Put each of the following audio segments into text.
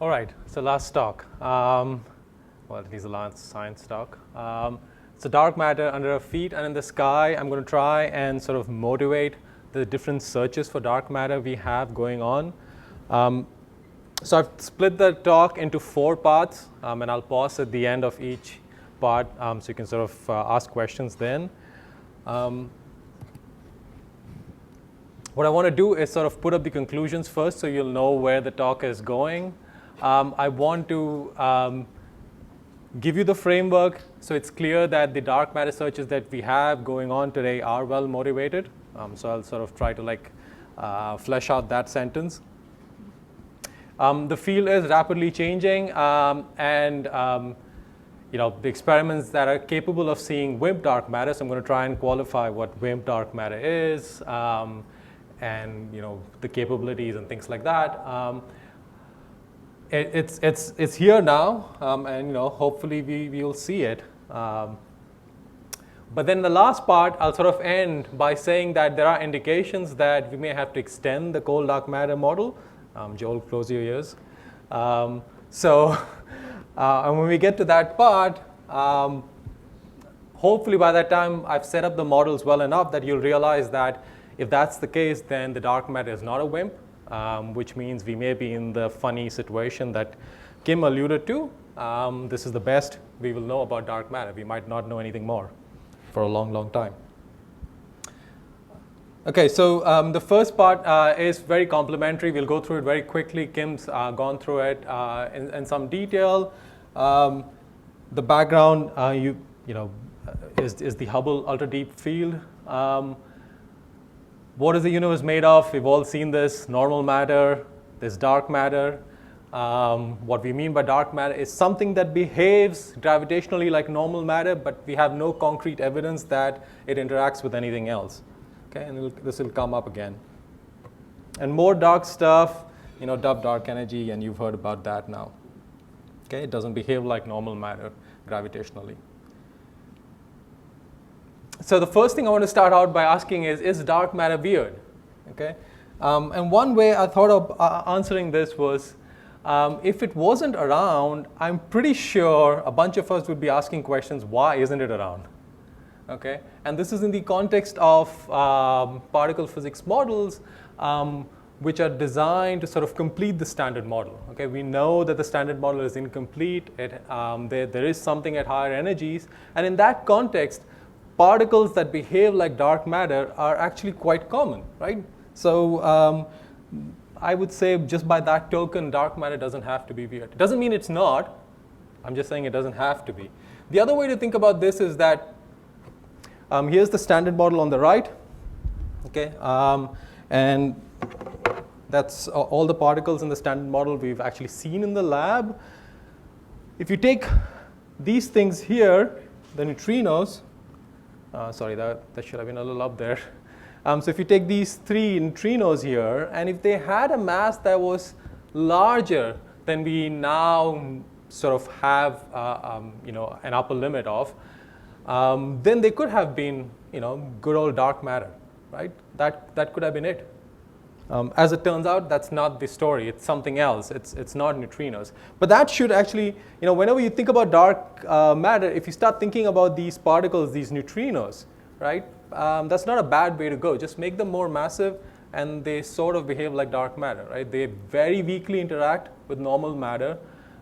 All right, so last talk. Well, at least the last science talk. So dark matter under our feet and in the sky. I'm going to try and sort of motivate the different searches for dark matter we have going on. So I've split the talk into 4 parts, and I'll pause at the end of each part so you can sort of ask questions then. What I want to do is sort of put up the conclusions first so you'll know where the talk is going. I want to give you the framework so it's clear that the dark matter searches that we have going on today are well motivated. So I'll sort of try to flesh out that sentence. The field is rapidly changing, and the experiments that are capable of seeing WIMP dark matter. So I'm going to try and qualify what WIMP dark matter is, and the capabilities and things like that. It's here now, and hopefully we will see it. But then the last part, I'll sort of end by saying that there are indications that we may have to extend the cold dark matter model. Joel, close your ears. And when we get to that part, hopefully by that time I've set up the models well enough that you'll realize that if that's the case, then the dark matter is not a WIMP. Which means we may be in the funny situation that Kim alluded to. This is the best we will know about dark matter. We might not know anything more for a long, long time. Okay, so the first part is very complimentary. We'll go through it very quickly. Kim's gone through it in some detail. The background, is the Hubble ultra deep field. What is the universe made of? We've all seen this. Normal matter, there's dark matter. What we mean by dark matter is something that behaves gravitationally like normal matter, but we have no concrete evidence that it interacts with anything else. Okay, and this will come up again. And more dark stuff, dark energy, and you've heard about that now. Okay, it doesn't behave like normal matter gravitationally. So the first thing I want to start out by asking is dark matter weird? Okay, and one way I thought of answering this was, if it wasn't around, I'm pretty sure a bunch of us would be asking questions, why isn't it around? Okay, and this is in the context of particle physics models, which are designed to sort of complete the standard model. Okay, we know that the standard model is incomplete. There is something at higher energies, and in that context, particles that behave like dark matter are actually quite common, right? So I would say just by that token, dark matter doesn't have to be weird. It doesn't mean it's not. I'm just saying it doesn't have to be. The other way to think about this is that here's the standard model on the right. Okay, and that's all the particles in the standard model we've actually seen in the lab. If you take these things here, the neutrinos, sorry, that should have been a little up there. So if you take these 3 neutrinos here, and if they had a mass that was larger than we now sort of have, an upper limit of, then they could have been, good old dark matter, right? That could have been it. As it turns out, that's not the story. It's something else. It's not neutrinos. But that should actually, whenever you think about dark matter, if you start thinking about these particles, these neutrinos, right, that's not a bad way to go. Just make them more massive, and they sort of behave like dark matter, right? They very weakly interact with normal matter.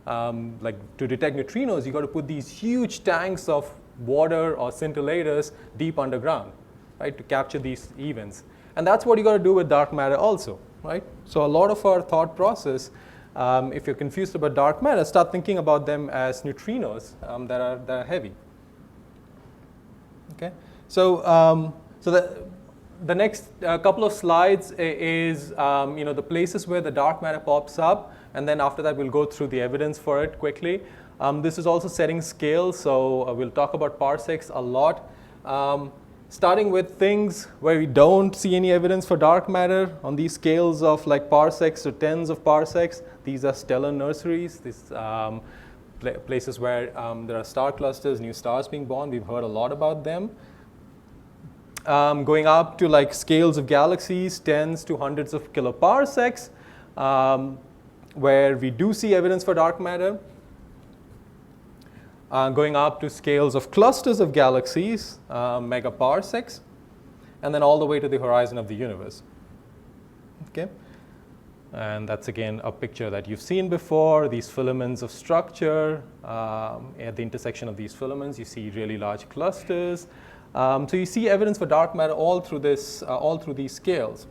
Like to detect neutrinos, you got to put these huge tanks of water or scintillators deep underground, right, to capture these events. And that's what you got to do with dark matter also, right? So a lot of our thought process, if you're confused about dark matter, start thinking about them as neutrinos that are heavy. Okay, so the next couple of slides is the places where the dark matter pops up, and then after that we'll go through the evidence for it quickly. This is also setting scale, so we'll talk about parsecs a lot. Starting with things where we don't see any evidence for dark matter on these scales of like parsecs to tens of parsecs. These are stellar nurseries, these places where there are star clusters, new stars being born. We've heard a lot about them. Going up to like scales of galaxies, tens to hundreds of kiloparsecs. where we do see evidence for dark matter, going up to scales of clusters of galaxies, megaparsecs, and then all the way to the horizon of the universe. Okay? And that's again a picture that you've seen before, these filaments of structure. At the intersection of these filaments, you see really large clusters. So you see evidence for dark matter all through these scales.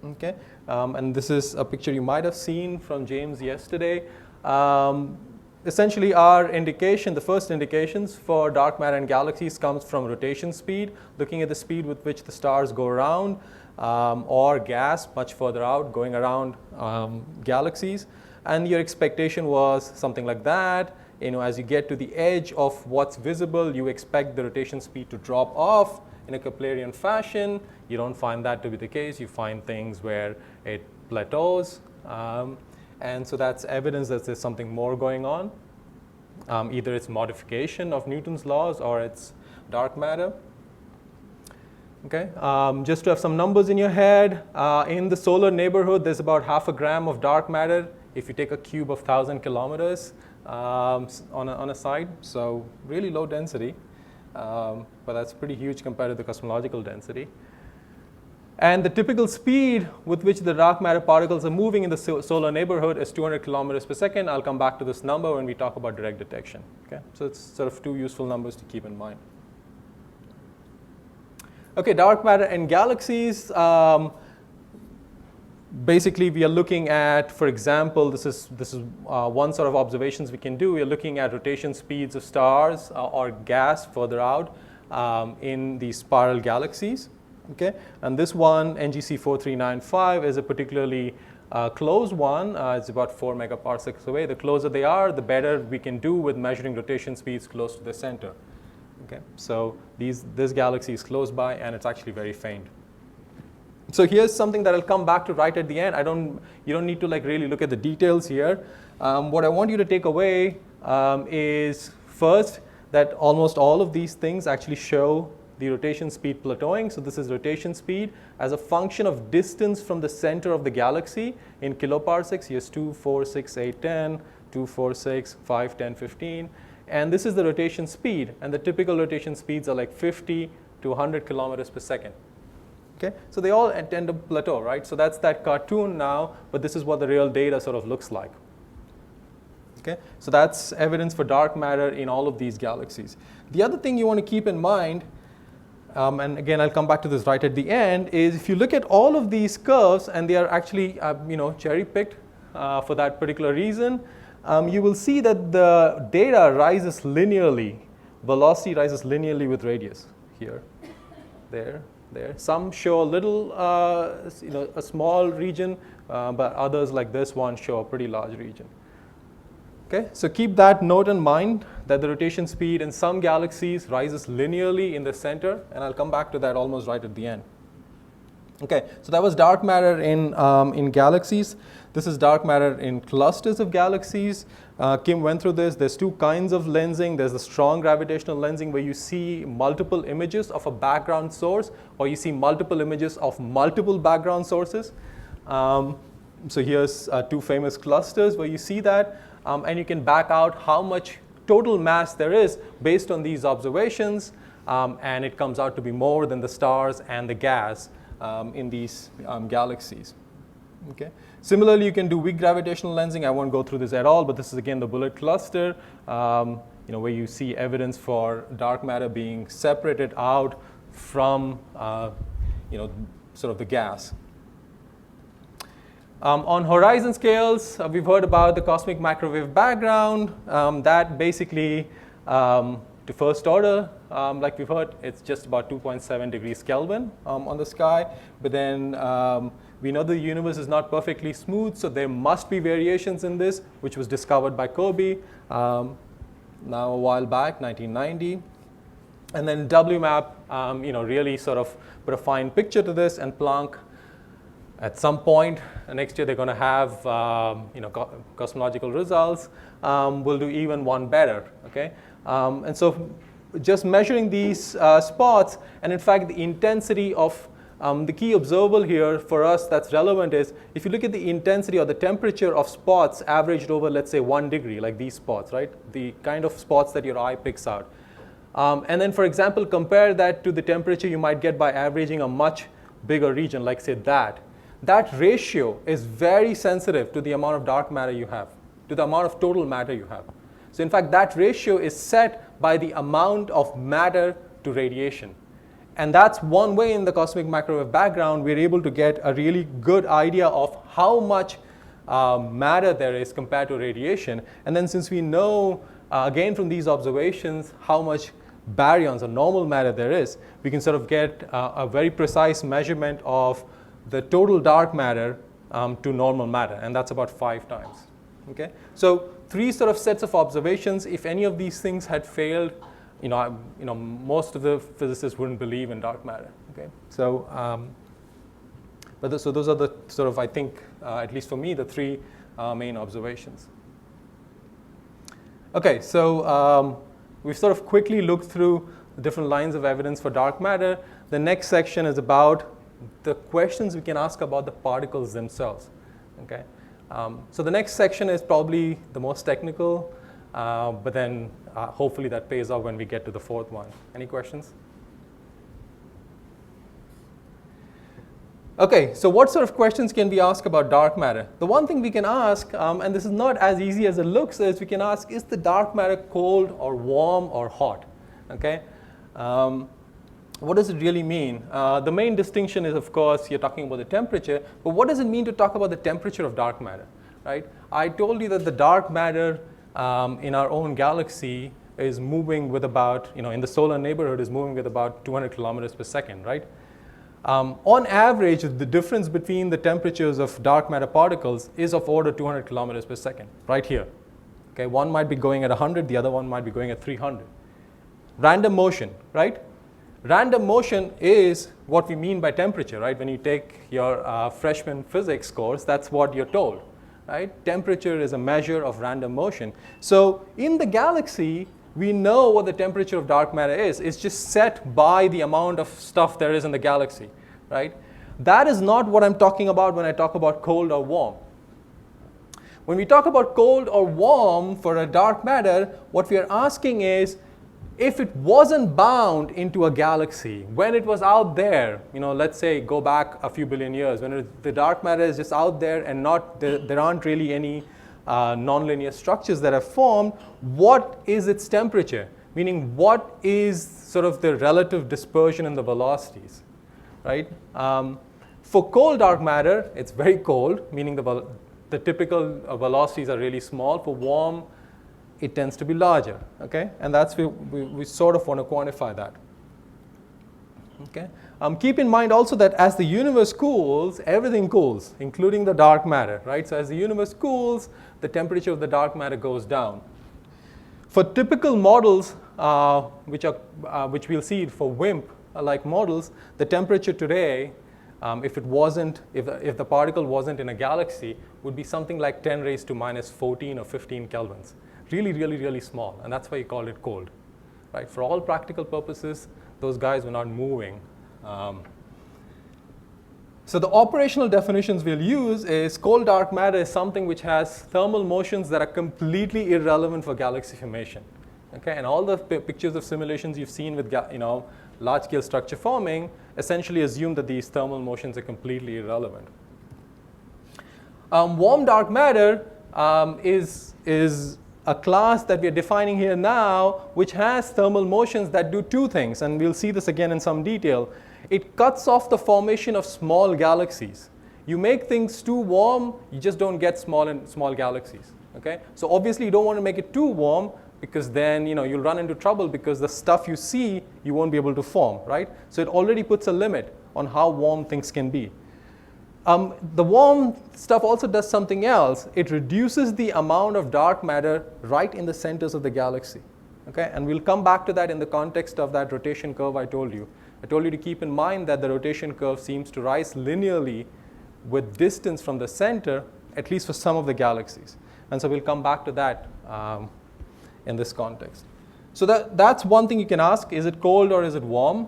Okay? And this is a picture you might have seen from James yesterday. Essentially, our indication, the first indications for dark matter in galaxies comes from rotation speed, looking at the speed with which the stars go around, or gas much further out going around galaxies. And your expectation was something like that. As you get to the edge of what's visible, you expect the rotation speed to drop off in a Keplerian fashion. You don't find that to be the case. You find things where it plateaus. And so that's evidence that there's something more going on. Either it's modification of Newton's laws or it's dark matter. Okay, just to have some numbers in your head, in the solar neighborhood, there's about 0.5 gram of dark matter if you take a cube of 1,000 kilometers on a side. So really low density, but that's pretty huge compared to the cosmological density. And the typical speed with which the dark matter particles are moving in the solar neighborhood is 200 kilometers per second. I'll come back to this number when we talk about direct detection. Okay? So it's sort of two useful numbers to keep in mind. Okay, dark matter in galaxies. Basically, we are looking at, for example, this is one sort of observations we can do. We are looking at rotation speeds of stars or gas further out in these spiral galaxies. Okay, and this one, NGC 4395, is a particularly close one. It's about 4 megaparsecs away. The closer they are, the better we can do with measuring rotation speeds close to the center. Okay, so this galaxy is close by, and it's actually very faint. So here's something that I'll come back to right at the end. You don't need to really look at the details here. What I want you to take away is first that almost all of these things actually show the rotation speed plateauing. So this is rotation speed as a function of distance from the center of the galaxy in kiloparsecs. Here's 2, 4, 6, 8, 10, 2, 4, 6, 5, 10, 15. And this is the rotation speed. And the typical rotation speeds are like 50 to 100 kilometers per second. Okay? So they all tend to plateau, right? So that's that cartoon now, but this is what the real data sort of looks like. Okay? So that's evidence for dark matter in all of these galaxies. The other thing you want to keep in mind, and again, I'll come back to this right at the end, is if you look at all of these curves, and they are actually cherry-picked for that particular reason, you will see that the data rises linearly. Velocity rises linearly with radius here, there. Some show a little, a small region, but others like this one show a pretty large region. Okay, so keep that note in mind that the rotation speed in some galaxies rises linearly in the center, and I'll come back to that almost right at the end. Okay, so that was dark matter in galaxies. This is dark matter in clusters of galaxies. Kim went through this. There's two kinds of lensing. There's the strong gravitational lensing where you see multiple images of a background source, or you see multiple images of multiple background sources. So here's two famous clusters where you see that. And you can back out how much total mass there is based on these observations, and it comes out to be more than the stars and the gas in these galaxies. Okay. Similarly, you can do weak gravitational lensing. I won't go through this at all, but this is again the bullet cluster, where you see evidence for dark matter being separated out from sort of the gas. On horizon scales, we've heard about the cosmic microwave background. That basically, to first order, like we've heard, it's just about 2.7 degrees Kelvin on the sky. But then we know the universe is not perfectly smooth, so there must be variations in this, which was discovered by Kobe now a while back, 1990. And then WMAP, really sort of put a fine picture to this, and Planck, at some point next year, they're going to have cosmological results. We'll do even one better. Okay, and so just measuring these spots, and in fact, the intensity of the key observable here for us that's relevant is if you look at the intensity or the temperature of spots averaged over, let's say, 1 degree, like these spots, right? The kind of spots that your eye picks out. And then, for example, compare that to the temperature you might get by averaging a much bigger region, like say that. That ratio is very sensitive to the amount of dark matter you have, to the amount of total matter you have. So in fact, that ratio is set by the amount of matter to radiation. And that's one way in the cosmic microwave background we're able to get a really good idea of how much matter there is compared to radiation. And then since we know, again from these observations, how much baryons or normal matter there is, we can sort of get a very precise measurement of the total dark matter to normal matter, and that's about 5 times. Okay? So 3 sort of sets of observations. If any of these things had failed, most of the physicists wouldn't believe in dark matter. Okay? So, so those are the sort of, I think, at least for me, the 3 main observations. Okay, so we've sort of quickly looked through the different lines of evidence for dark matter. The next section is about the questions we can ask about the particles themselves. Okay? So the next section is probably the most technical, but then hopefully that pays off when we get to the 4th one. Any questions? Okay, so what sort of questions can we ask about dark matter? The one thing we can ask, and this is not as easy as it looks, is we can ask, is the dark matter cold or warm or hot? Okay? What does it really mean? The main distinction is, of course, you're talking about the temperature, but what does it mean to talk about the temperature of dark matter? Right? I told you that the dark matter in our own galaxy is moving with about, in the solar neighborhood, is moving with about 200 kilometers per second, right? On average, the difference between the temperatures of dark matter particles is of order 200 kilometers per second, right here. Okay, one might be going at 100, the other one might be going at 300. Random motion, right? Random motion is what we mean by temperature, right? When you take your freshman physics course, that's what you're told, right? Temperature is a measure of random motion. So in the galaxy, we know what the temperature of dark matter is. It's just set by the amount of stuff there is in the galaxy, right? That is not what I'm talking about when I talk about cold or warm. When we talk about cold or warm for a dark matter, what we are asking is, if it wasn't bound into a galaxy, when it was out there, let's say go back a few billion years, when the dark matter is just out there and there aren't really any nonlinear structures that are formed, what is its temperature? Meaning, what is sort of the relative dispersion in the velocities, right? For cold dark matter, it's very cold, meaning the typical velocities are really small. For warm, it tends to be larger, okay? And that's we sort of want to quantify that. Okay? Keep in mind also that as the universe cools, everything cools, including the dark matter, right? So as the universe cools, the temperature of the dark matter goes down. For typical models, which we'll see for WIMP-like models, the temperature today, if the particle wasn't in a galaxy, would be something like 10 raised to minus 14 or 15 kelvins. Really, really, really small, and that's why you call it cold, right? For all practical purposes, those guys were not moving. So the operational definitions we'll use is cold dark matter is something which has thermal motions that are completely irrelevant for galaxy formation. Okay, and all the pictures of simulations you've seen with large-scale structure forming essentially assume that these thermal motions are completely irrelevant. Warm dark matter is a class that we are defining here now, which has thermal motions that do 2 things, and we'll see this again in some detail. It cuts off the formation of small galaxies. You make things too warm, you just don't get small galaxies. Okay? So obviously you don't want to make it too warm, because then you'll run into trouble, because the stuff you see you won't be able to form, right? So it already puts a limit on how warm things can be. The warm stuff also does something else. It reduces the amount of dark matter right in the centers of the galaxy. Okay? And we'll come back to that in the context of that rotation curve I told you. I told you to keep in mind that the rotation curve seems to rise linearly with distance from the center, at least for some of the galaxies. And so we'll come back to that in this context. So that's one thing you can ask, is it cold or is it warm?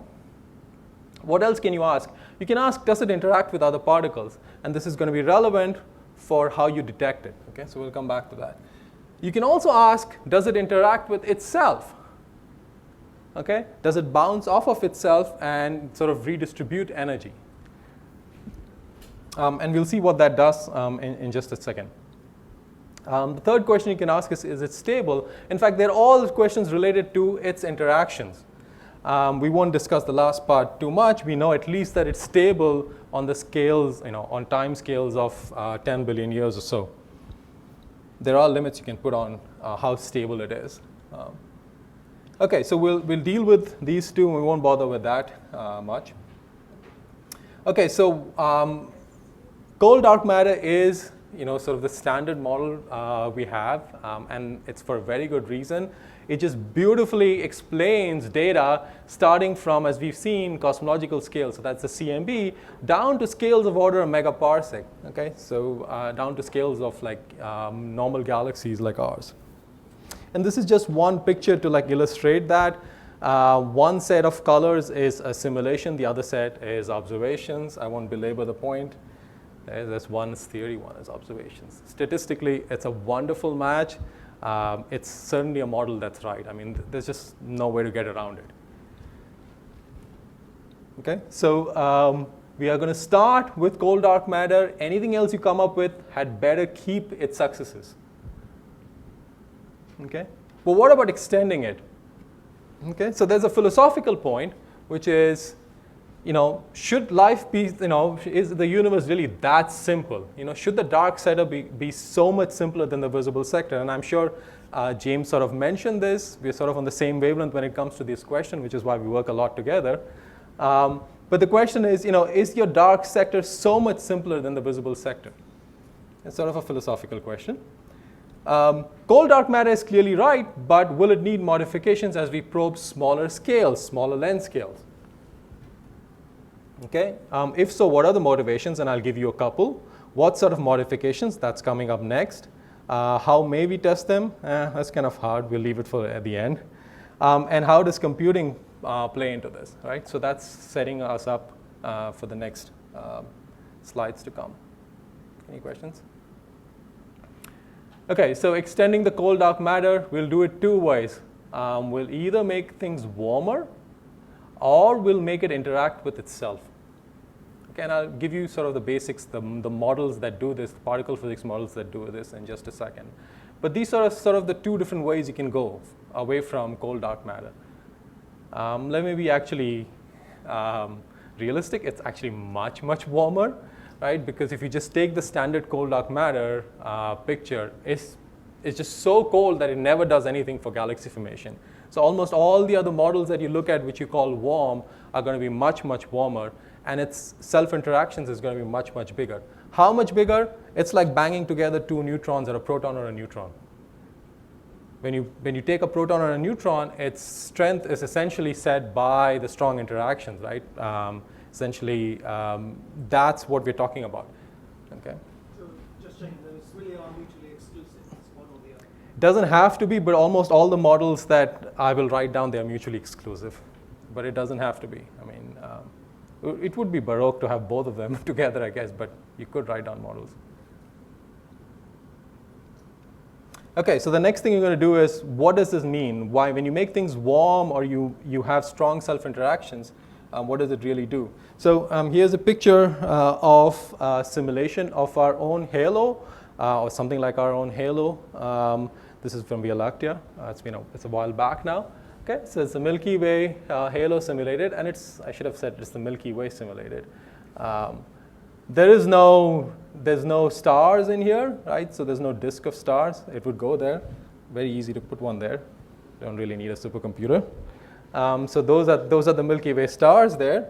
What else can you ask? You can ask, does it interact with other particles? And this is going to be relevant for how you detect it. Okay, so we'll come back to that. You can also ask, does it interact with itself? Okay, does it bounce off of itself and sort of redistribute energy? And we'll see what that does in just a second. The third question you can ask is it stable? In fact, they're all questions related to its interactions. We won't discuss the last part too much. We know at least that it's stable on the scales, on time scales of 10 billion years or so. There are limits you can put on how stable it is. Okay, so we'll deal with these two, and we won't bother with that much. Okay, so cold dark matter is sort of the standard model we have, and it's for a very good reason. It just beautifully explains data starting from, as we've seen, cosmological scales, so that's the CMB, down to scales of order a megaparsec, okay? So down to scales of like normal galaxies like ours. And this is just one picture to like illustrate that. One set of colors is a simulation, the other set is observations. I won't belabor the point. That's one is theory, one is observations. Statistically, it's a wonderful match. It's certainly a model that's right. I mean, there's just no way to get around it. Okay, so we are going to start with cold dark matter. Anything else you come up with had better keep its successes. Okay, but what about extending it? Okay, so there's a philosophical point, which is, should life be, is the universe really that simple? Should the dark sector be so much simpler than the visible sector? And I'm sure James sort of mentioned this. We're sort of on the same wavelength when it comes to this question, which is why we work a lot together. But the question is, is your dark sector so much simpler than the visible sector? It's sort of a philosophical question. Cold dark matter is clearly right, but will it need modifications as we probe smaller scales, smaller length scales? Okay, if so, what are the motivations? And I'll give you a couple. What sort of modifications? That's coming up next. How may we test them? That's kind of hard. We'll leave it for at the end. And how does computing play into this? Right. So that's setting us up for the next slides to come. Any questions? Okay, so extending the cold dark matter, we'll do it two ways. We'll either make things warmer, or we'll make it interact with itself. Okay, and I'll give you sort of the basics, the models that do this, the particle physics models that do this in just a second. But these are sort of the two different ways you can go away from cold dark matter. Let me be actually realistic. It's actually much, much warmer, right? Because if you just take the standard cold dark matter picture, it's just so cold that it never does anything for galaxy formation. So almost all the other models that you look at, which you call warm, are going to be much, much warmer. And its self-interactions is going to be much, much bigger. How much bigger? It's like banging together two neutrons, or a proton or a neutron. When you take a proton or a neutron, its strength is essentially set by the strong interactions, right? Essentially, that's what we're talking about. Okay. So just checking, those really are mutually exclusive. It's one or the other. Doesn't have to be, but almost all the models that I will write down, they are mutually exclusive. But it doesn't have to be. I mean, it would be baroque to have both of them together, I guess, but you could write down models. Okay, so the next thing you're going to do is, what does this mean? Why, when you make things warm or you have strong self-interactions, what does it really do? So here's a picture of a simulation of our own halo, or something like our own halo. This is from Via Lactea. It's a while back now. Okay, so it's the Milky Way halo simulated, and I should have said it's the Milky Way simulated. There's no stars in here, right? So there's no disk of stars. It would go there. Very easy to put one there. Don't really need a supercomputer. So those are the Milky Way stars there.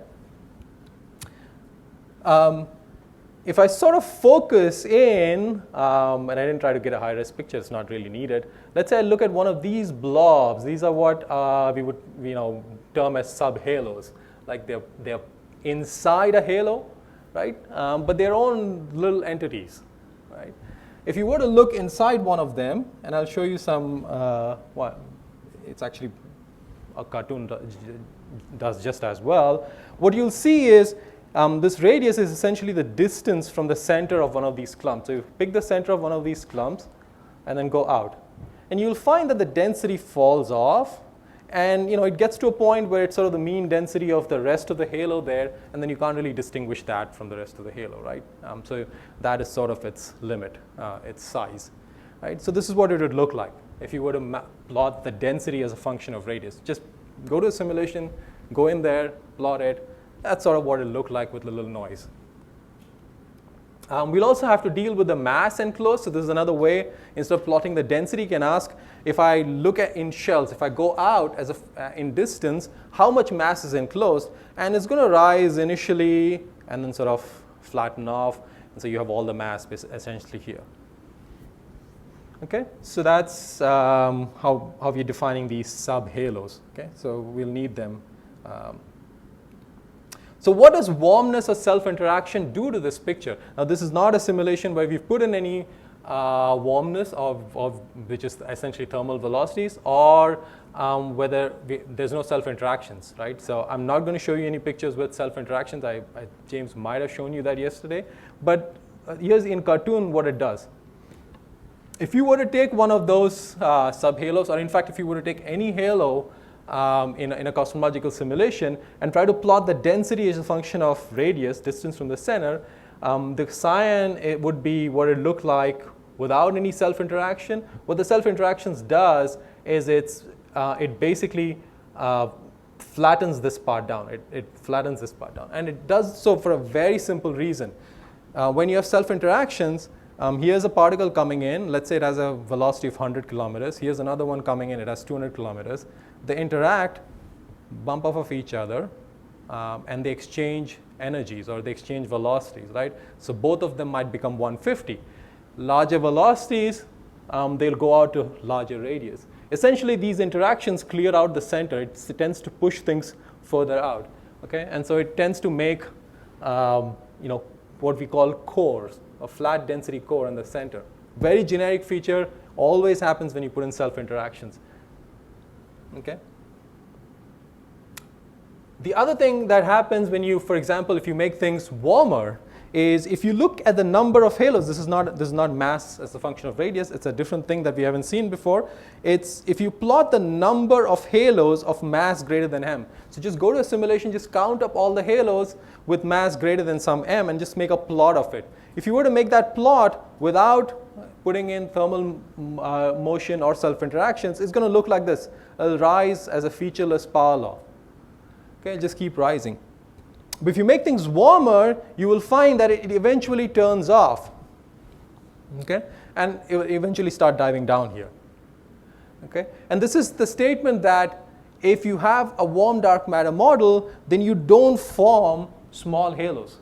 If I sort of focus in, and I didn't try to get a high-res picture, it's not really needed. Let's say I look at one of these blobs. These are what we would term as subhalos. Like they're inside a halo, right? But their own little entities, right? If you were to look inside one of them, and I'll show you some, it's actually a cartoon does just as well, what you'll see is this radius is essentially the distance from the center of one of these clumps. So you pick the center of one of these clumps and then go out. And you'll find that the density falls off, and it gets to a point where it's sort of the mean density of the rest of the halo there, and then you can't really distinguish that from the rest of the halo, right? So that is sort of its limit, its size, right? So this is what it would look like if you were to plot the density as a function of radius. Just go to a simulation, go in there, plot it. That's sort of what it looked like with a little noise. We'll also have to deal with the mass enclosed. So this is another way. Instead of plotting the density, you can ask, if I look at in shells, if I go out as in distance, how much mass is enclosed? And it's going to rise initially and then sort of flatten off. And so you have all the mass essentially here. Okay, so that's how we're defining these sub-halos. Okay, so we'll need them. So what does warmness or self-interaction do to this picture? Now this is not a simulation where we've put in any warmness of which is essentially thermal velocities, or whether there's no self-interactions, right? So I'm not going to show you any pictures with self-interactions. James might have shown you that yesterday. But here's in cartoon what it does. If you were to take one of those subhalos, or in fact if you were to take any halo in a cosmological simulation and try to plot the density as a function of radius, distance from the center, the cyan, it would be what it looked like without any self-interaction. What the self-interactions does is it basically flattens this part down. It flattens this part down. And it does so for a very simple reason. When you have self-interactions, here's a particle coming in. Let's say it has a velocity of 100 kilometers. Here's another one coming in. It has 200 kilometers. They interact, bump off of each other, and they exchange energies, or they exchange velocities, right? So both of them might become 150. Larger velocities, they'll go out to larger radius. Essentially, these interactions clear out the center. It tends to push things further out, okay? And so it tends to make, what we call cores, a flat density core in the center. Very generic feature, always happens when you put in self-interactions. Okay. The other thing that happens when you, for example, if you make things warmer, is if you look at the number of halos, this is not mass as a function of radius, it's a different thing that we haven't seen before. It's if you plot the number of halos of mass greater than m. So just go to a simulation, just count up all the halos with mass greater than some m and just make a plot of it. If you were to make that plot without putting in thermal motion or self-interactions, it's going to look like this. It'll rise as a featureless power law. Okay, just keep rising. But if you make things warmer, you will find that it eventually turns off. Okay, and it will eventually start diving down here. Okay, and this is the statement that if you have a warm dark matter model, then you don't form small halos.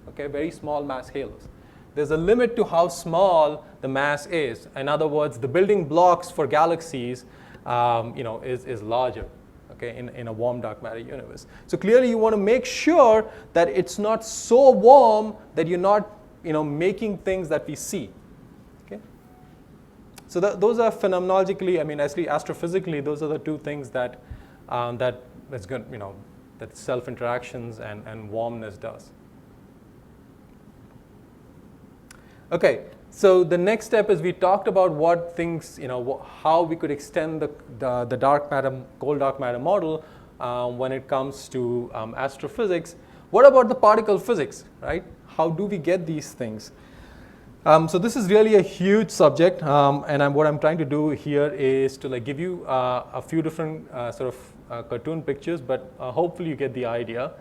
Okay, very small mass halos. There's a limit to how small the mass is. In other words, the building blocks for galaxies, is larger. Okay, in a warm dark matter universe. So clearly, you want to make sure that it's not so warm that you're not, making things that we see. Okay. So those are phenomenologically, actually astrophysically, those are the two things that that's good, that self-interactions and warmness does. Okay, so the next step is we talked about what things, how we could extend the dark matter, cold dark matter model when it comes to astrophysics. What about the particle physics, right? How do we get these things? So this is really a huge subject, and what I'm trying to do here is to give you a few different cartoon pictures, but hopefully you get the idea.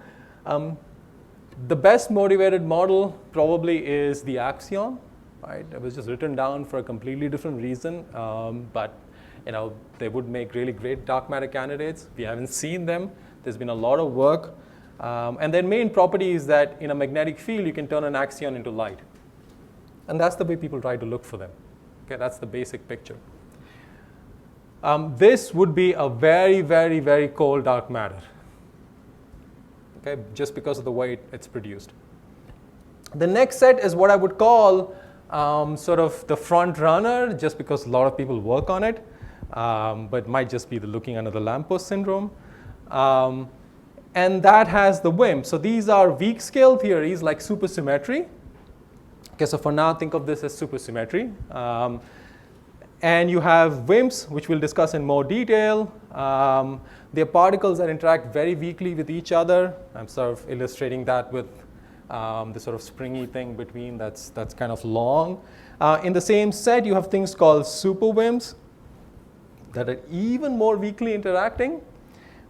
The best motivated model probably is the axion, right? It was just written down for a completely different reason, but they would make really great dark matter candidates. We haven't seen them. There's been a lot of work, and their main property is that in a magnetic field you can turn an axion into light, and that's the way people try to look for them. Okay, that's the basic picture. This would be a very, very, very cold dark matter. Okay, just because of the way it's produced. The next set is what I would call sort of the front runner, just because a lot of people work on it. but it might just be the looking under the lamppost syndrome. And that has the WIMP. So these are weak scale theories like supersymmetry. Okay, so for now, think of this as supersymmetry. And you have WIMPs, which we'll discuss in more detail. They're particles that interact very weakly with each other. I'm sort of illustrating that with the sort of springy thing between that's kind of long. In the same set, you have things called super WIMPs that are even more weakly interacting.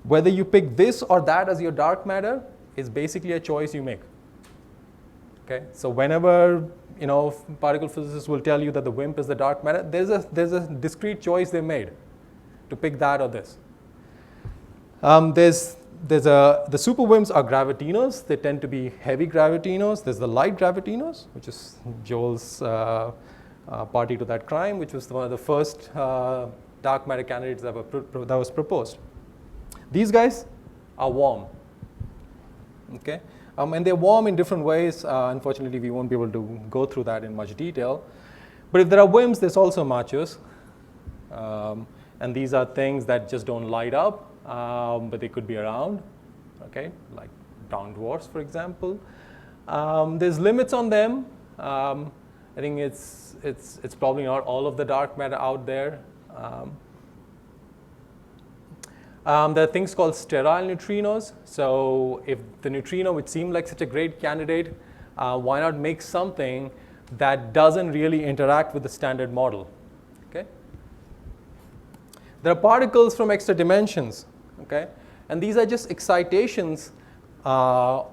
Whether you pick this or that as your dark matter is basically a choice you make. Okay, so whenever particle physicists will tell you that the WIMP is the dark matter, there's a discrete choice they made to pick that or this. The super WIMPs are gravitinos. They tend to be heavy gravitinos. There's the light gravitinos, which is Joel's party to that crime, which was one of the first dark matter candidates that was proposed. These guys are warm. Okay, and they're warm in different ways. Unfortunately, we won't be able to go through that in much detail. But if there are WIMPs, there's also machos. And these are things that just don't light up, but they could be around. Okay, like brown dwarfs, for example. There's limits on them. I think it's probably not all of the dark matter out there. There are things called sterile neutrinos. So if the neutrino, which seemed like such a great candidate, why not make something that doesn't really interact with the standard model? Okay. There are particles from extra dimensions. Okay, and these are just excitations. For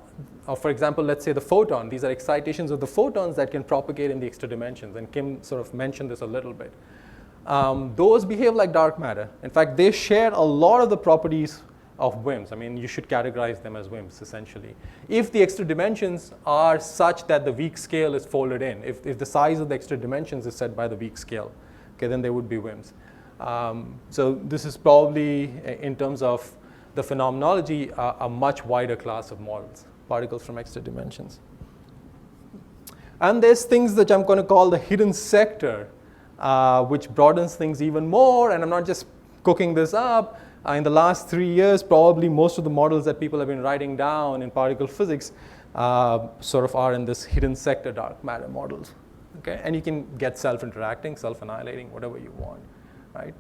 example, let's say the photon. These are excitations of the photons that can propagate in the extra dimensions. And Kim sort of mentioned this a little bit. Those behave like dark matter. In fact, they share a lot of the properties of WIMPs. I mean, you should categorize them as WIMPs, essentially. If the extra dimensions are such that the weak scale is folded in, if the size of the extra dimensions is set by the weak scale, okay, then they would be WIMPs. So this is probably, in terms of the phenomenology, a much wider class of models, particles from extra dimensions. And there's things that I'm going to call the hidden sector, which broadens things even more. And I'm not just cooking this up. In the last 3 years, probably most of the models that people have been writing down in particle physics sort of are in this hidden sector dark matter models. Okay? And you can get self-interacting, self-annihilating, whatever you want. Right?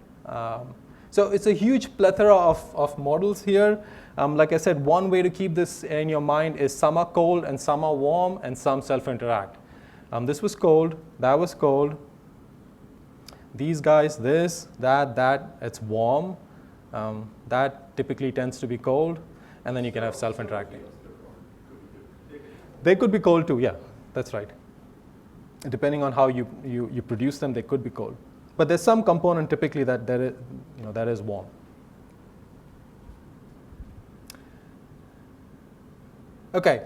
So it's a huge plethora of models here. Like I said, one way to keep this in your mind is some are cold and some are warm and some self-interact. This was cold, that was cold. These guys, this, that, it's warm. That typically tends to be cold. And then you can have self-interacting. They could be cold too, yeah, that's right. Depending on how you produce them, they could be cold. But there's some component typically that is warm. Okay,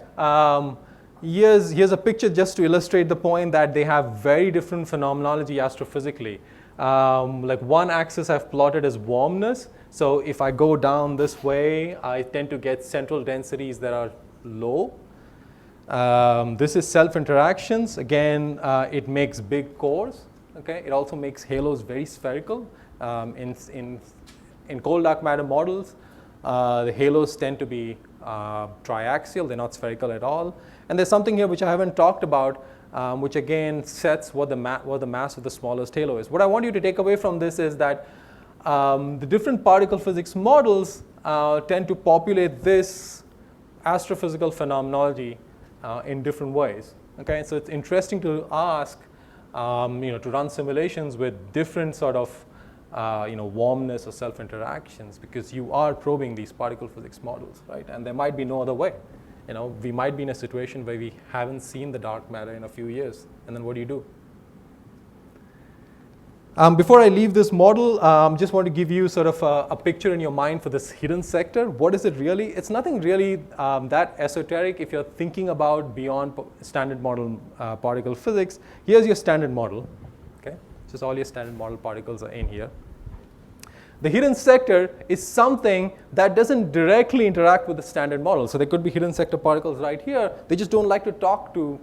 here's a picture just to illustrate the point that they have very different phenomenology astrophysically. Like one axis I've plotted as warmness. So if I go down this way, I tend to get central densities that are low. This is self-interactions. Again, it makes big cores. Okay, it also makes halos very spherical. In cold dark matter models, the halos tend to be triaxial. They're not spherical at all. And there's something here which I haven't talked about, which again sets what the mass of the smallest halo is. What I want you to take away from this is that the different particle physics models tend to populate this astrophysical phenomenology in different ways. Okay, so it's interesting to ask, to run simulations with different sort of warmness or self-interactions, because you are probing these particle physics models, right? And there might be no other way. We might be in a situation where we haven't seen the dark matter in a few years, and then what do you do? Before I leave this model, just want to give you sort of a picture in your mind for this hidden sector. What is it really? It's nothing really that esoteric if you're thinking about beyond standard model particle physics. Here's your standard model. Okay, just all your standard model particles are in here. The hidden sector is something that doesn't directly interact with the standard model. So there could be hidden sector particles right here. They just don't like to talk to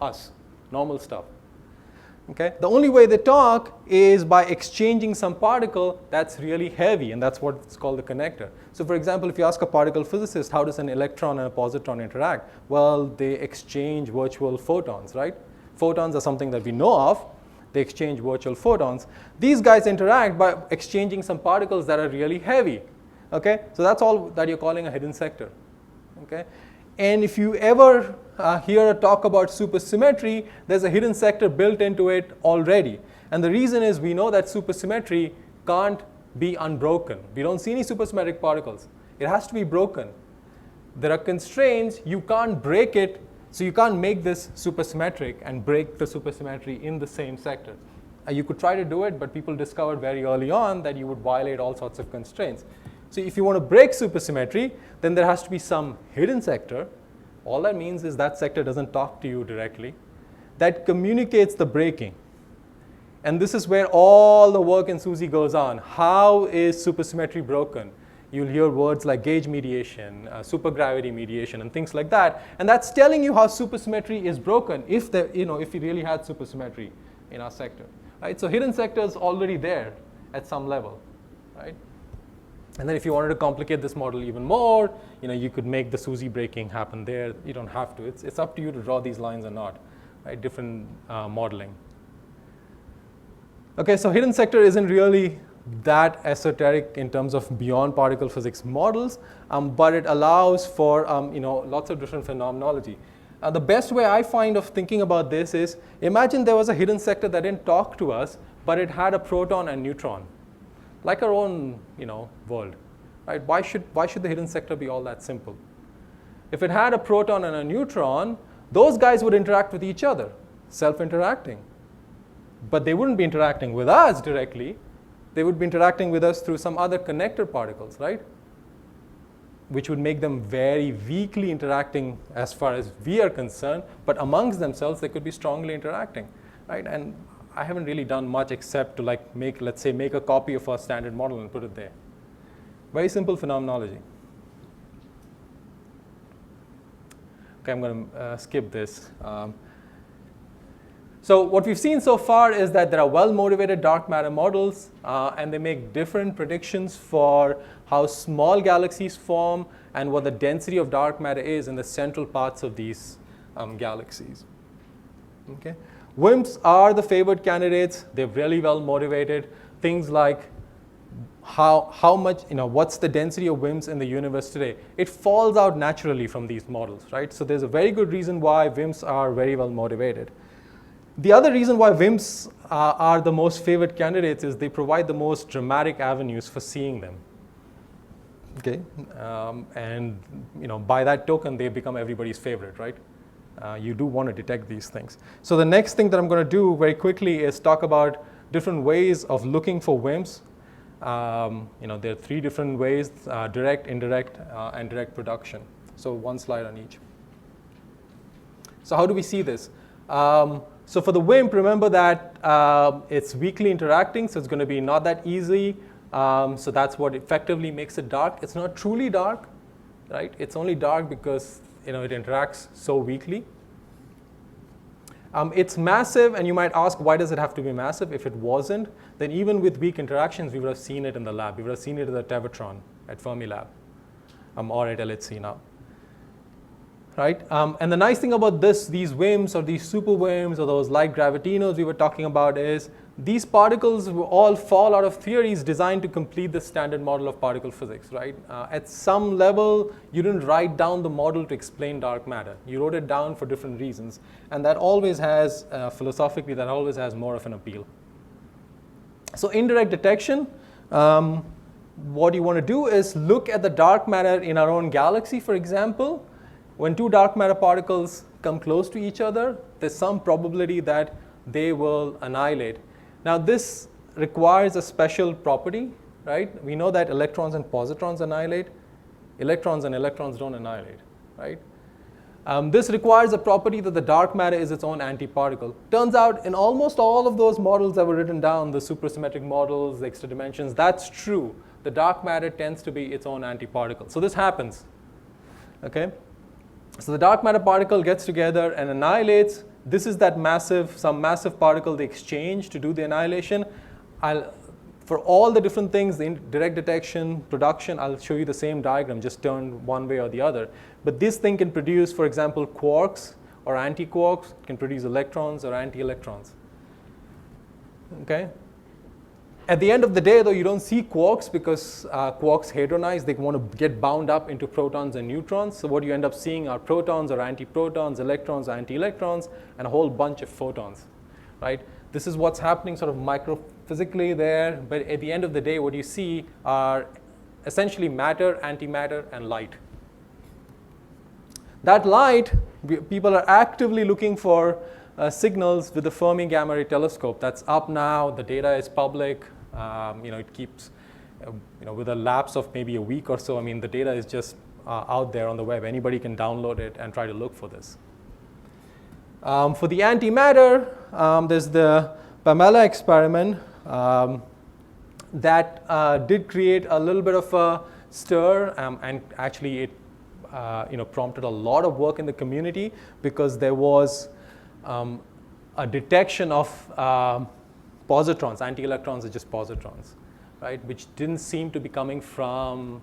us, normal stuff. Okay? The only way they talk is by exchanging some particle that's really heavy, and that's what's called the connector. So for example, if you ask a particle physicist, how does an electron and a positron interact? Well, they exchange virtual photons, right? Photons are something that we know of. They exchange virtual photons. These guys interact by exchanging some particles that are really heavy. Okay? So that's all that you're calling a hidden sector. Okay? And if you ever hear a talk about supersymmetry, there's a hidden sector built into it already. And the reason is we know that supersymmetry can't be unbroken. We don't see any supersymmetric particles. It has to be broken. There are constraints. You can't break it, so you can't make this supersymmetric and break the supersymmetry in the same sector. You could try to do it, but people discovered very early on that you would violate all sorts of constraints. So if you want to break supersymmetry, then there has to be some hidden sector. All that means is that sector doesn't talk to you directly. That communicates the breaking. And this is where all the work in SUSY goes on. How is supersymmetry broken? You'll hear words like gauge mediation, supergravity mediation, and things like that. And that's telling you how supersymmetry is broken if we really had supersymmetry in our sector. Right? So hidden sector is already there at some level. Right? And then if you wanted to complicate this model even more, you could make the SUSY breaking happen there. You don't have to. It's up to you to draw these lines or not. Right? Different modeling. Okay, so hidden sector isn't really that esoteric in terms of beyond particle physics models, but it allows for lots of different phenomenology. The best way I find of thinking about this is, imagine there was a hidden sector that didn't talk to us, but it had a proton and neutron, like our own world. Right? Why should the hidden sector be all that simple? If it had a proton and a neutron, those guys would interact with each other, self-interacting. But they wouldn't be interacting with us directly. They would be interacting with us through some other connector particles, right? Which would make them very weakly interacting as far as we are concerned, but amongst themselves they could be strongly interacting, right? And I haven't really done much except to make a copy of our standard model and put it there. Very simple phenomenology. Okay, I'm going to skip this. So what we've seen so far is that there are well-motivated dark matter models, and they make different predictions for how small galaxies form and what the density of dark matter is in the central parts of these galaxies. Okay. WIMPs are the favored candidates. They're really well-motivated. Things like how much, what's the density of WIMPs in the universe today? It falls out naturally from these models, right? So there's a very good reason why WIMPs are very well-motivated. The other reason why WIMPs are the most favored candidates is they provide the most dramatic avenues for seeing them. Okay, and by that token, they become everybody's favorite, right? You do want to detect these things. So the next thing that I'm going to do very quickly is talk about different ways of looking for WIMPs. There are 3 different ways: direct, indirect, and direct production. So one slide on each. So how do we see this? So for the WIMP, remember that it's weakly interacting, so it's going to be not that easy. So that's what effectively makes it dark. It's not truly dark, right? It's only dark because it interacts so weakly. It's massive, and you might ask, why does it have to be massive? If it wasn't, then even with weak interactions, we would have seen it in the lab. We would have seen it at the Tevatron at Fermilab, or at LHC now. Right? And the nice thing about these WIMPs or these super WIMPs or those light gravitinos we were talking about is these particles will all fall out of theories designed to complete the standard model of particle physics, right? At some level, you didn't write down the model to explain dark matter. You wrote it down for different reasons. And that always has, philosophically, that always has more of an appeal. So indirect detection, what you want to do is look at the dark matter in our own galaxy, for example. When 2 dark matter particles come close to each other, there's some probability that they will annihilate. Now this requires a special property, right? We know that electrons and positrons annihilate. Electrons and electrons don't annihilate, right? This requires a property that the dark matter is its own antiparticle. Turns out in almost all of those models that were written down, the supersymmetric models, the extra dimensions, that's true. The dark matter tends to be its own antiparticle. So this happens, okay? So the dark matter particle gets together and annihilates this is that some massive particle they exchange to do the annihilation. For all the different things, the direct detection, production, I'll show you the same diagram, just turned one way or the other. But this thing can produce, for example, quarks or anti-quarks, can produce electrons or anti-electrons. Okay? At the end of the day, though, you don't see quarks because quarks hadronize. They want to get bound up into protons and neutrons. So what you end up seeing are protons or antiprotons, electrons or anti-electrons, and a whole bunch of photons, right? This is what's happening sort of microphysically there. But at the end of the day, what you see are essentially matter, antimatter, and light. That light, people are actively looking for signals with the Fermi Gamma Ray Telescope. That's up now. The data is public. It keeps, with a lapse of maybe a week or so, the data is just out there on the web. Anybody can download it and try to look for this. For the antimatter, there's the Pamela experiment that did create a little bit of a stir, and actually it prompted a lot of work in the community because there was a detection of positrons. Anti-electrons are just positrons, right? Which didn't seem to be coming from.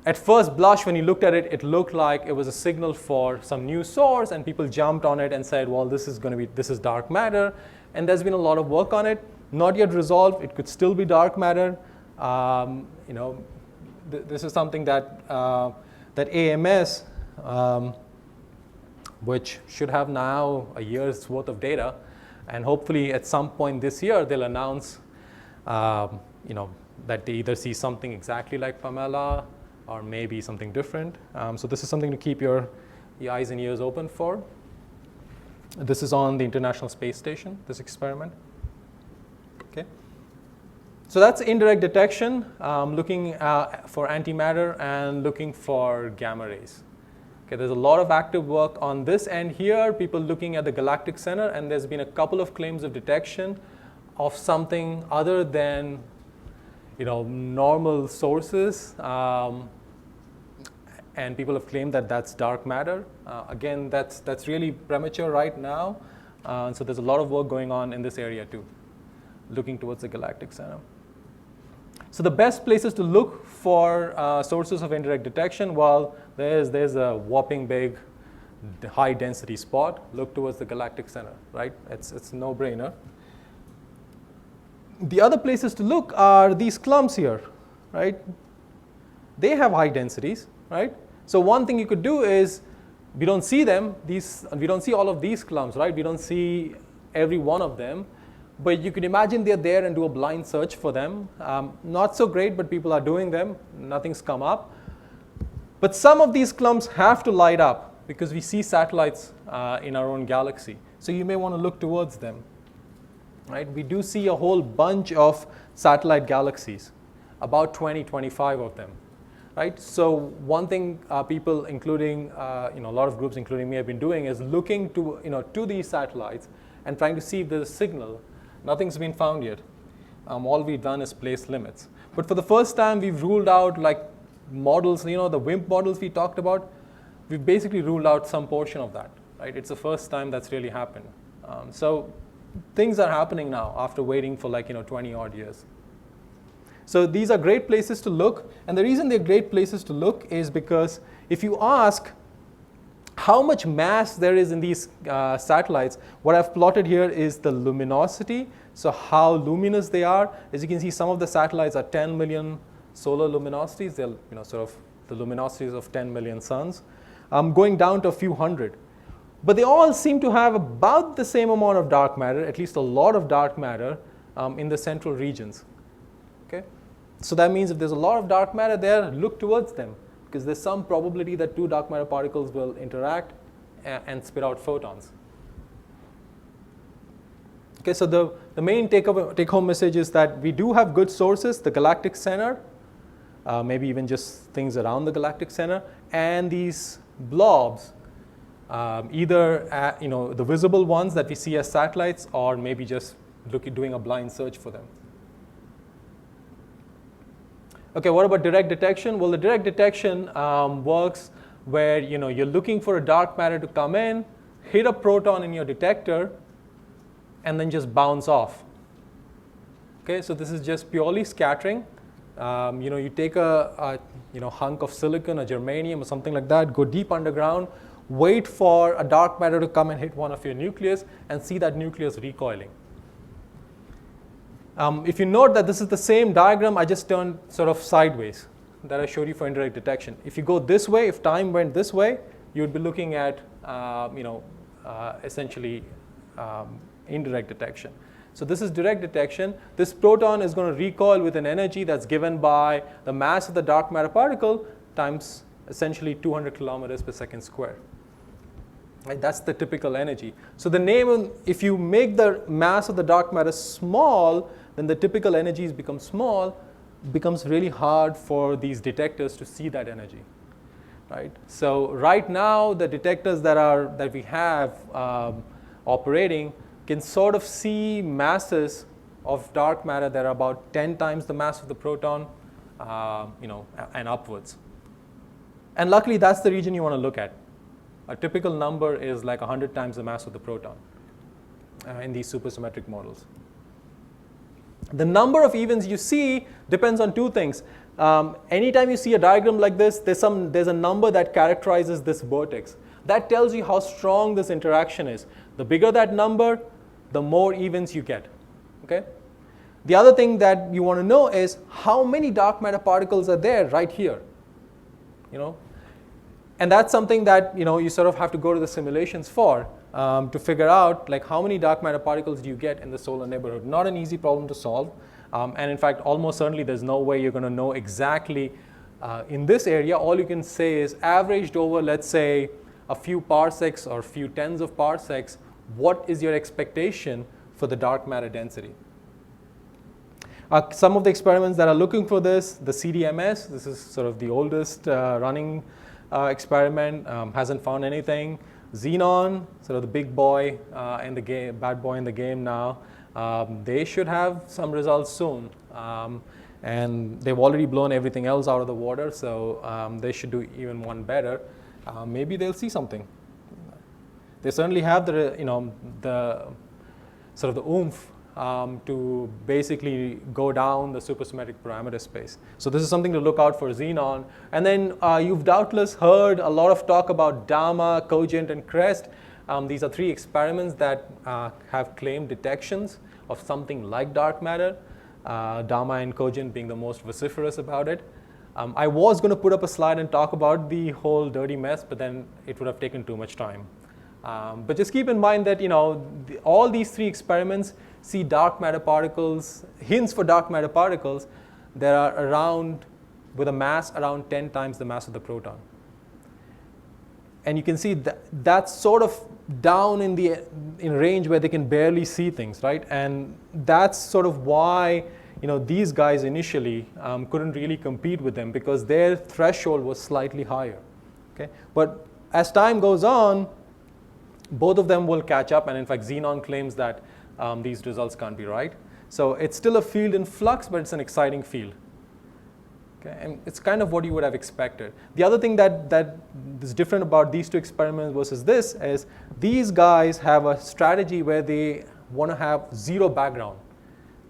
At first blush, when you looked at it, it looked like it was a signal for some new source, and people jumped on it and said, "Well, this is dark matter." And there's been a lot of work on it, not yet resolved. It could still be dark matter. This is something that AMS, which should have now a year's worth of data, and hopefully at some point this year they'll announce, that they either see something exactly like Pamela or maybe something different. So this is something to keep your eyes and ears open for. This is on the International Space Station, this experiment. Okay. So that's indirect detection, looking for antimatter and looking for gamma rays. Okay, there's a lot of active work on this end here, people looking at the galactic center, and there's been a couple of claims of detection of something other than normal sources, and people have claimed that that's dark matter. Again, that's really premature right now, so there's a lot of work going on in this area too, looking towards the galactic center. So the best places to look for sources of indirect detection, well, there's a whopping big high density spot. Look towards the galactic center, right? It's a no-brainer. The other places to look are these clumps here, right? They have high densities, right? So one thing you could do is, we don't see them, we don't see all of these clumps, right? We don't see every one of them, but you can imagine they're there and do a blind search for them. Not so great, but people are doing them. Nothing's come up. But some of these clumps have to light up because we see satellites in our own galaxy. So you may want to look towards them. Right? We do see a whole bunch of satellite galaxies, about 20, 25 of them. Right? So one thing people, including a lot of groups, including me, have been doing is looking to these satellites and trying to see if there's a signal. Nothing's been found yet. All we've done is place limits. But for the first time, we've ruled out like models, the WIMP models we talked about. We've basically ruled out some portion of that. Right? It's the first time that's really happened. So things are happening now after waiting for 20 odd years. So these are great places to look. And the reason they're great places to look is because if you ask how much mass there is in these satellites, what I've plotted here is the luminosity. So how luminous they are. As you can see, some of the satellites are 10 million solar luminosities. They're sort of the luminosities of 10 million suns, going down to a few hundred. But they all seem to have about the same amount of dark matter, at least a lot of dark matter in the central regions. Okay? So that means if there's a lot of dark matter there, look towards them, because there's some probability that two dark matter particles will interact and spit out photons. Okay, so the main take-home message is that we do have good sources, the galactic center, maybe even just things around the galactic center, and these blobs, either the visible ones that we see as satellites, or maybe just doing a blind search for them. Okay, what about direct detection? Well, the direct detection works where you're looking for a dark matter to come in, hit a proton in your detector, and then just bounce off. Okay, so this is just purely scattering. You take a hunk of silicon or germanium or something like that, go deep underground, wait for a dark matter to come and hit one of your nucleus and see that nucleus recoiling. If you note that this is the same diagram I just turned sort of sideways that I showed you for indirect detection. If you go this way, if time went this way, you would be looking at essentially indirect detection. So this is direct detection. This proton is going to recoil with an energy that's given by the mass of the dark matter particle times essentially 200 kilometers per second square. Right? That's the typical energy. So the name, if you make the mass of the dark matter small, then the typical energies become small, becomes really hard for these detectors to see that energy. Right? So right now, the detectors that we have operating can sort of see masses of dark matter that are about 10 times the mass of the proton, and upwards. And luckily, that's the region you want to look at. A typical number is like 100 times the mass of the proton in these supersymmetric models. The number of events you see depends on two things. Anytime you see a diagram like this, there's a number that characterizes this vortex. That tells you how strong this interaction is. The bigger that number, the more events you get. Okay? The other thing that you want to know is how many dark matter particles are there right here. And that's something that you sort of have to go to the simulations for to figure out like how many dark matter particles do you get in the solar neighborhood. Not an easy problem to solve. And in fact, almost certainly there's no way you're going to know exactly in this area. All you can say is averaged over, let's say, a few parsecs or a few tens of parsecs, what is your expectation for the dark matter density? Some of the experiments that are looking for this, the CDMS, this is sort of the oldest running experiment, hasn't found anything. Xenon, sort of the big boy in the game, bad boy in the game now, they should have some results soon. And they've already blown everything else out of the water, so they should do even one better. Maybe they'll see something. They certainly have the sort of the oomph to basically go down the supersymmetric parameter space. So this is something to look out for Xenon. And then you've doubtless heard a lot of talk about DAMA, Cogent, and CREST. These are three experiments that have claimed detections of something like dark matter, DAMA and Cogent being the most vociferous about it. I was going to put up a slide and talk about the whole dirty mess, but then it would have taken too much time. But just keep in mind that all these three experiments see dark matter particles, hints for dark matter particles that are around with a mass around 10 times the mass of the proton. And you can see that that's sort of down in range where they can barely see things, right? And that's sort of why these guys initially couldn't really compete with them because their threshold was slightly higher. Okay, but as time goes on, both of them will catch up, and in fact, Xenon claims that these results can't be right. So it's still a field in flux, but it's an exciting field. Okay, and it's kind of what you would have expected. The other thing that is different about these two experiments versus this is these guys have a strategy where they want to have zero background.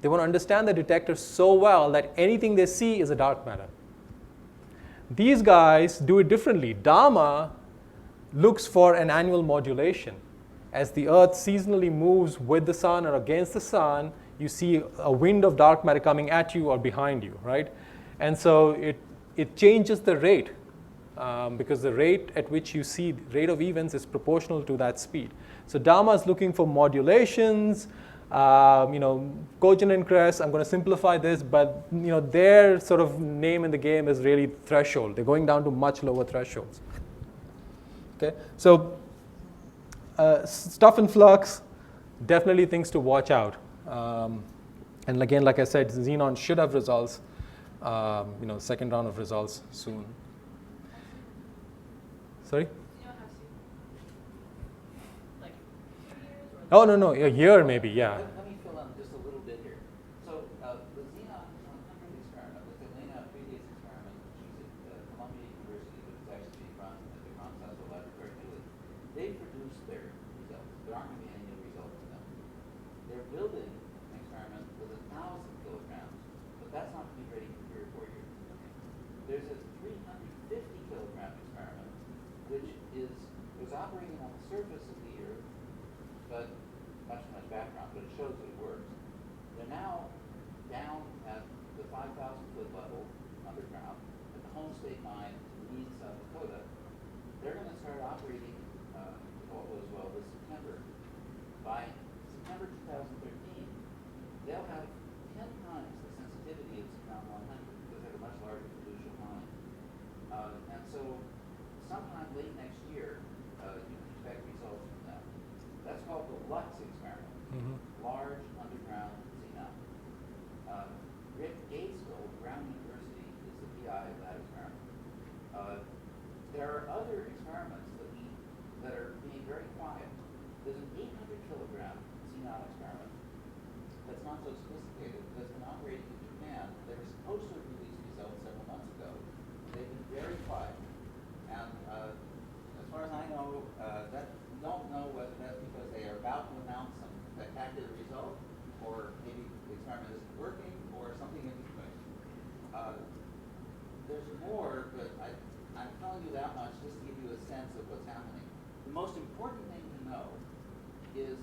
They want to understand the detector so well that anything they see is a dark matter. These guys do it differently. DAMA looks for an annual modulation. As the Earth seasonally moves with the sun or against the sun, you see a wind of dark matter coming at you or behind you, right? And so it changes the rate because the rate at which you see rate of events is proportional to that speed. So DAMA is looking for modulations. Cogent and CREST, I'm going to simplify this, but their sort of name in the game is really threshold. They're going down to much lower thresholds. Okay, so stuff in flux, definitely things to watch out. And again, like I said, Xenon should have results, second round of results soon. Sorry? Oh, no, a year maybe, yeah. Let me fill in just a little bit here. So the Xenon 100 experiment, the Elena previous experiment, which is at Columbia University, but it's actually being run at the Computational Laboratory in Italy, they produced their so sometime late next year, you can expect results from that. That's called the LUX experiment, Large Underground Xenon. Rick Gaitesville, Brown University, is the PI of that experiment. There are other experiments that are being very quiet. There's an 800 kilogram xenon experiment that's not so sophisticated, that's been operating in Japan. They were supposed to have released results several months ago. They've been very quiet. And as far as I know, we don't know whether that's because they are about to announce some spectacular result, or maybe the experiment isn't working, or something in between. There's more, but I'm telling you that much just to give you a sense of what's happening. The most important thing to know is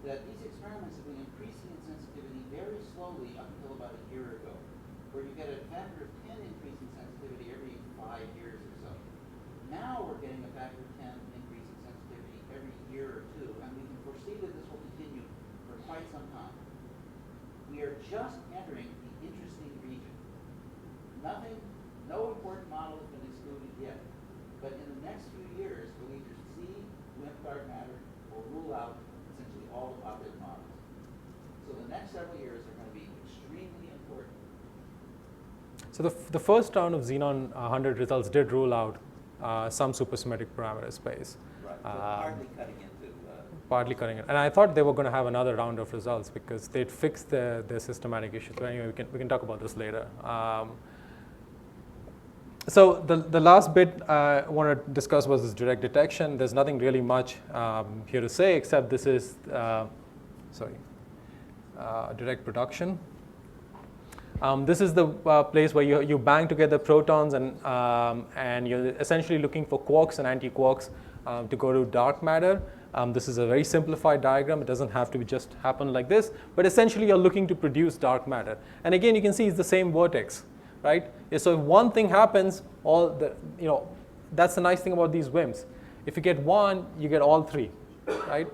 that these experiments have been increasing in sensitivity very slowly up until about a year ago, where you get a factor of 10 increase in sensitivity every 5 years or so. Now we're getting a factor of 10 increase in sensitivity every year or two, and we can foresee that this will continue for quite some time. We are just entering the interesting region. No important model has been excluded yet, but in the next few years, we'll either see WIMP dark matter or rule out essentially all the popular models. So the next several years are going to be extremely important. So the first round of Xenon 100 results did rule out some supersymmetric parameter space. Right, so partly cutting into... partly cutting it. And I thought they were going to have another round of results because they'd fixed their systematic issues. But anyway, we can talk about this later. So the last bit I want to discuss was this direct detection. There's nothing really much here to say except this is, direct production. This is the place where you bang together protons and you're essentially looking for quarks and anti-quarks to go to dark matter. This is a very simplified diagram. It doesn't have to just happen like this, but essentially you're looking to produce dark matter. And again, you can see it's the same vertex, right? So if one thing happens, that's the nice thing about these WIMPs. If you get one, you get all three, right?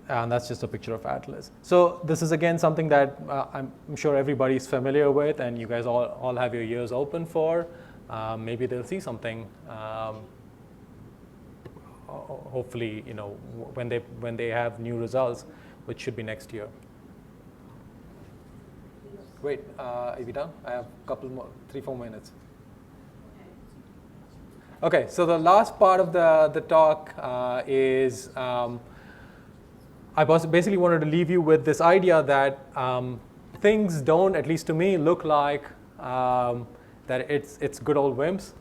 And that's just a picture of Atlas. So this is again something that I'm sure everybody's familiar with, and you guys all have your ears open for. Maybe they'll see something. Hopefully, when they have new results, which should be next year. Wait, are you done? I have a couple more, 3-4 minutes. Okay, so the last part of the talk is I basically wanted to leave you with this idea that things don't, at least to me, look like that it's good old WIMPs.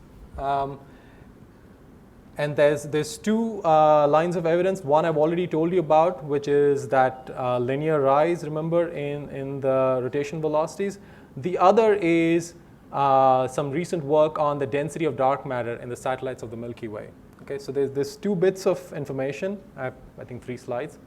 And there's two lines of evidence. One I've already told you about, which is that linear rise, remember, in the rotation velocities. The other is some recent work on the density of dark matter in the satellites of the Milky Way. Okay, so there's 2 bits of information. I have, I think, 3 slides.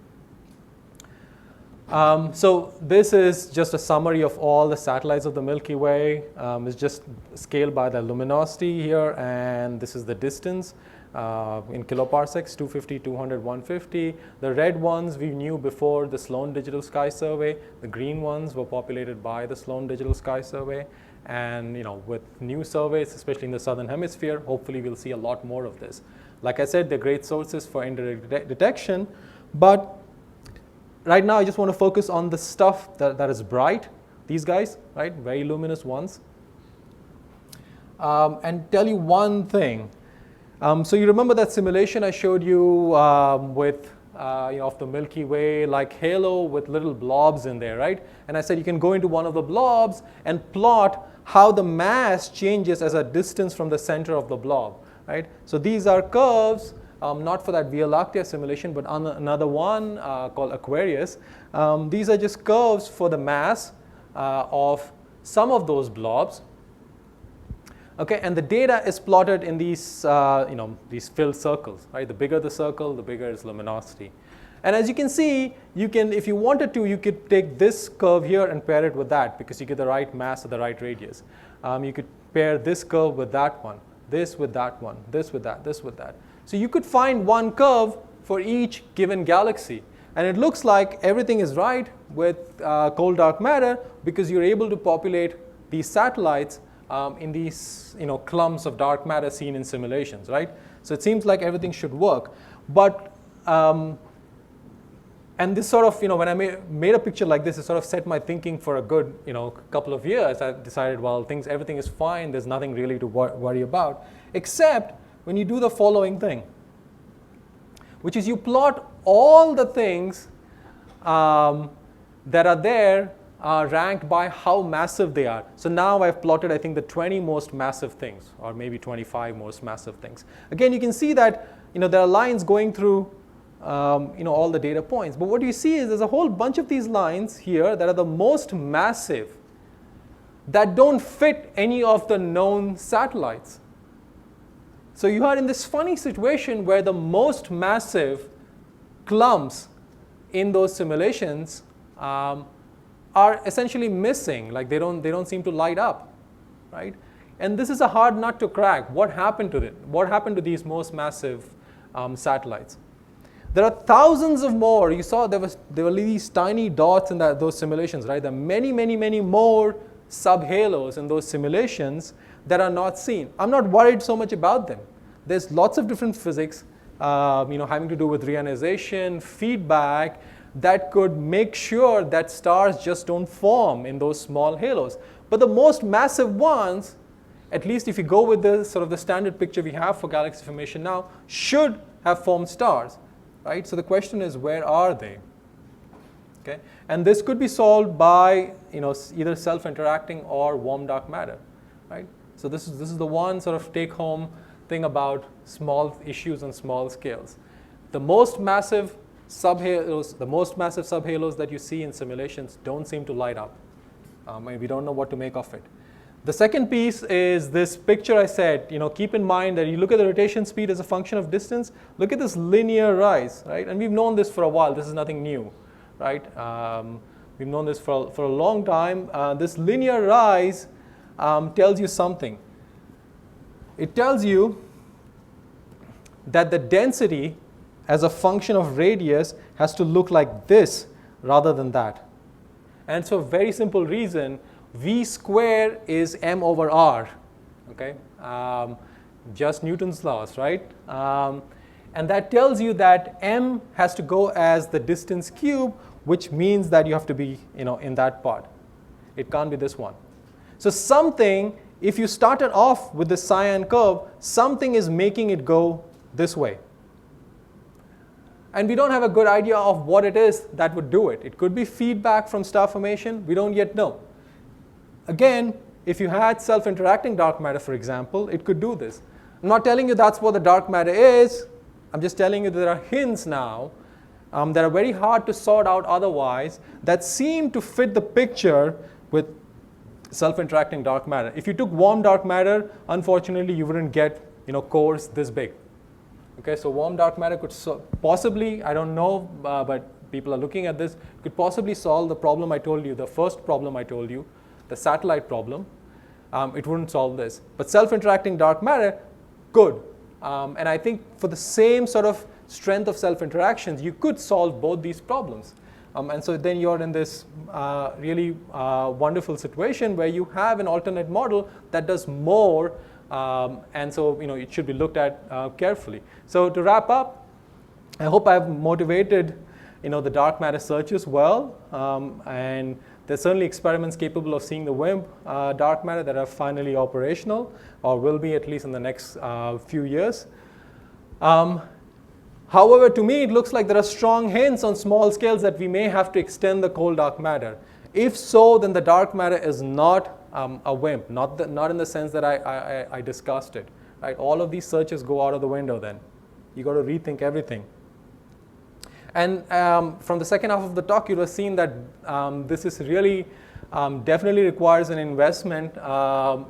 So this is just a summary of all the satellites of the Milky Way. It's just scaled by the luminosity here, and this is the distance in kiloparsecs, 250, 200, 150. The red ones we knew before the Sloan Digital Sky Survey. The green ones were populated by the Sloan Digital Sky Survey. And with new surveys, especially in the southern hemisphere, hopefully we'll see a lot more of this. Like I said, they're great sources for indirect detection, but right now, I just want to focus on the stuff that is bright, these guys, right, very luminous ones, and tell you one thing. So you remember that simulation I showed you with of the Milky Way, like halo with little blobs in there, right? And I said you can go into one of the blobs and plot how the mass changes as a distance from the center of the blob, right? So these are curves. Not for that Via Lactea simulation, but on another one called Aquarius. These are just curves for the mass of some of those blobs. Okay, and the data is plotted in these, these filled circles, right? The bigger the circle, the bigger its luminosity. And as you can see, if you wanted to, you could take this curve here and pair it with that because you get the right mass or the right radius. You could pair this curve with that one, this with that one, this with that, this with that. So you could find one curve for each given galaxy. And it looks like everything is right with cold dark matter because you're able to populate these satellites in these clumps of dark matter seen in simulations, right? So it seems like everything should work. But, and this sort of, when I made a picture like this, it sort of set my thinking for a good, couple of years. I decided, well, everything is fine. There's nothing really to worry about, except when you do the following thing, which is you plot all the things that are there ranked by how massive they are. So now I've plotted, I think, the 20 most massive things, or maybe 25 most massive things. Again, you can see that there are lines going through all the data points. But what you see is there's a whole bunch of these lines here that are the most massive that don't fit any of the known satellites. So you are in this funny situation where the most massive clumps in those simulations are essentially missing, like they don't seem to light up, right? And this is a hard nut to crack. What happened to it? What happened to these most massive satellites? There are thousands of more. You saw there were these tiny dots in those simulations, right? There are many, many, many more subhalos in those simulations that are not seen. I'm not worried so much about them. There's lots of different physics, having to do with reionization, feedback, that could make sure that stars just don't form in those small halos. But the most massive ones, at least if you go with the sort of the standard picture we have for galaxy formation now, should have formed stars, right? So the question is, where are they? Okay, and this could be solved by either self-interacting or warm dark matter, right? So this is the one sort of take-home thing about small issues on small scales. The most massive subhalos that you see in simulations don't seem to light up. And we don't know what to make of it. The second piece is this picture I said, keep in mind that you look at the rotation speed as a function of distance. Look at this linear rise, right? And we've known this for a while. This is nothing new, right? We've known this for a long time. This linear rise tells you something. It tells you that the density as a function of radius has to look like this rather than that. And so, very simple reason, v square is m over r, okay? Just Newton's laws, right? And that tells you that m has to go as the distance cube, which means that you have to be, in that part. It can't be this one. So something, if you started off with the cyan curve, something is making it go this way. And we don't have a good idea of what it is that would do it. It could be feedback from star formation. We don't yet know. Again, if you had self-interacting dark matter, for example, it could do this. I'm not telling you that's what the dark matter is. I'm just telling you that there are hints now that are very hard to sort out otherwise that seem to fit the picture with self-interacting dark matter. If you took warm dark matter, unfortunately, you wouldn't get cores this big. Okay, so warm dark matter could possibly, I don't know, but people are looking at this, could possibly solve the problem I told you, the first problem I told you, the satellite problem. It wouldn't solve this. But self-interacting dark matter could. And I think for the same sort of strength of self-interactions, you could solve both these problems. And so then you're in this really wonderful situation where you have an alternate model that does more. And so it should be looked at carefully. So to wrap up, I hope I've motivated the dark matter searches well, and there's certainly experiments capable of seeing the WIMP dark matter that are finally operational, or will be at least in the next few years. However, to me, it looks like there are strong hints on small scales that we may have to extend the cold dark matter. If so, then the dark matter is not a WIMP, not in the sense that I discussed it. Right? All of these searches go out of the window then. You got to rethink everything. And from the second half of the talk, you will have seen that this is really definitely requires an investment,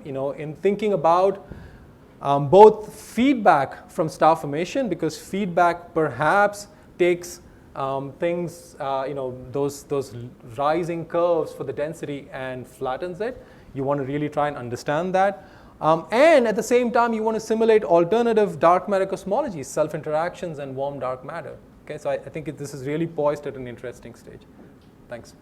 in thinking about both feedback from star formation, because feedback perhaps takes things, those rising curves for the density and flattens it. You want to really try and understand that. And at the same time, you want to simulate alternative dark matter cosmologies, self-interactions and warm dark matter. Okay, so I think this is really poised at an interesting stage. Thanks.